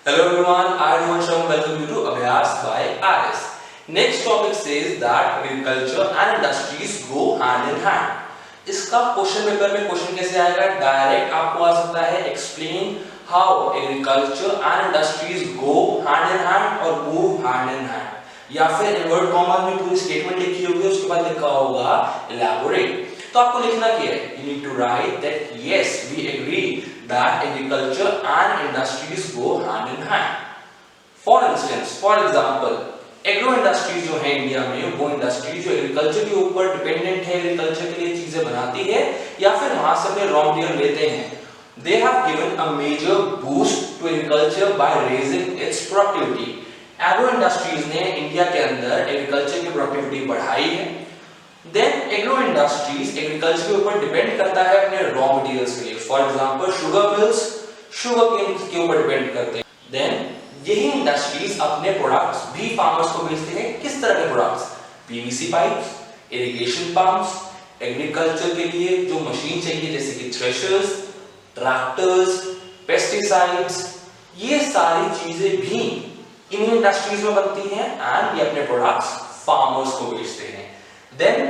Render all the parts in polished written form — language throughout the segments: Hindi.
Hello everyone, I am Sham. Welcome you to Abhyas by RS. Next topic says that agriculture and industries go hand in hand. इसका क्वेश्चन पेपर में क्वेश्चन कैसे आएगा? डायरेक्ट आपको आ सकता है explain how agriculture and industries go hand in hand और मूव हैंड इन हैंड, या फिर इन्वर्ट कॉमर्स में पूरी स्टेटमेंट लिखी होगी, उसके बाद लिखा होगा इलैबोरेट। तो आपको लिखना क्या है? You need to write that yes, we agree that agriculture and industries go hand in hand. For instance, for example, agro industries जो है इंडिया में, वो इंडस्ट्री जो एग्रीकल्चर के ऊपर डिपेंडेंट है, एग्रीकल्चर के लिए चीजें बनाती है या फिर वहां से अपने रॉ मटेरियल लेते हैं, they have given a major boost to agriculture by raising its productivity. Agro industries ने इंडिया के अंदर एग्रीकल्चर की प्रोडक्टिविटी बढ़ाई है। देन एग्रो इंडस्ट्रीज एग्रीकल्चर के ऊपर डिपेंड करता है अपने रॉ मटेरियल्स के लिए। For example sugar mills sugar cane के ऊपर डिपेंड करते हैं। देन यही इंडस्ट्रीज अपने प्रोडक्ट्स भी फार्मर्स को बेचते हैं। किस तरह के products? PVC pipes, irrigation pumps, agriculture के लिए जो मशीन चाहिए जैसे कि थ्रेशर्स, ट्रैक्टर्स, पेस्टिसाइड्स, ये सारी चीजें भी इन इंडस्ट्रीज में बनती हैं एंड ये अपने प्रोडक्ट्स फार्मर्स को बेचते हैं। Then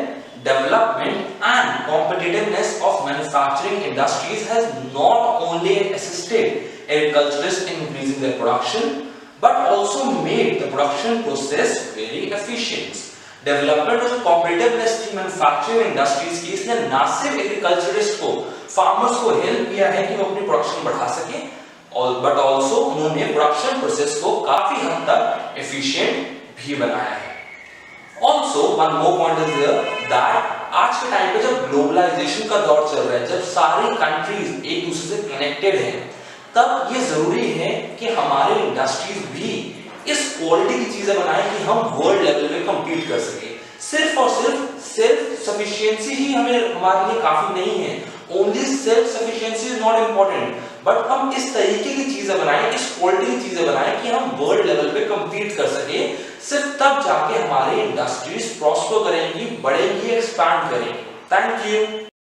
development and competitiveness of manufacturing industries has not only assisted agriculturists in increasing their production but also made the production process very efficient. Development और competitiveness की manufacturing industries की इसने ना सिर्फ एग्रीकल्चरिस्ट को, फार्मर्स को हेल्प किया है कि वो अपनी प्रोडक्शन बढ़ा सके, और बट ऑल्सो उन्होंने प्रोडक्शन प्रोसेस को काफी हद तक एफिशिएंट भी बनाया है। Also, one more point is there that आज के टाइम पे जब ग्लोबलाइजेशन का दौर चल रहा है, जब सारी कंट्रीज एक दूसरे से कनेक्टेड हैं, तब ये जरूरी है कि हमारे इंडस्ट्रीज भी इस क्वालिटी की चीजें बनाएं कि हम वर्ल्ड लेवल पे compete कर सके। सिर्फ और सिर्फ सेल्फ सफिशिएंसी ही हमारे लिए काफी नहीं है। Only self sufficiency is not important, but हम इस तरीके की चीजें बनाएं, इस क्वालिटी की चीजें बनाएं कि हम वर्ल्ड लेवल पे compete कर सके। सिर्फ तब जाके हमारी इंडस्ट्रीज प्रॉस्पर करेंगी, बढ़ेंगी, एक्सपैंड करेंगी। Thank you.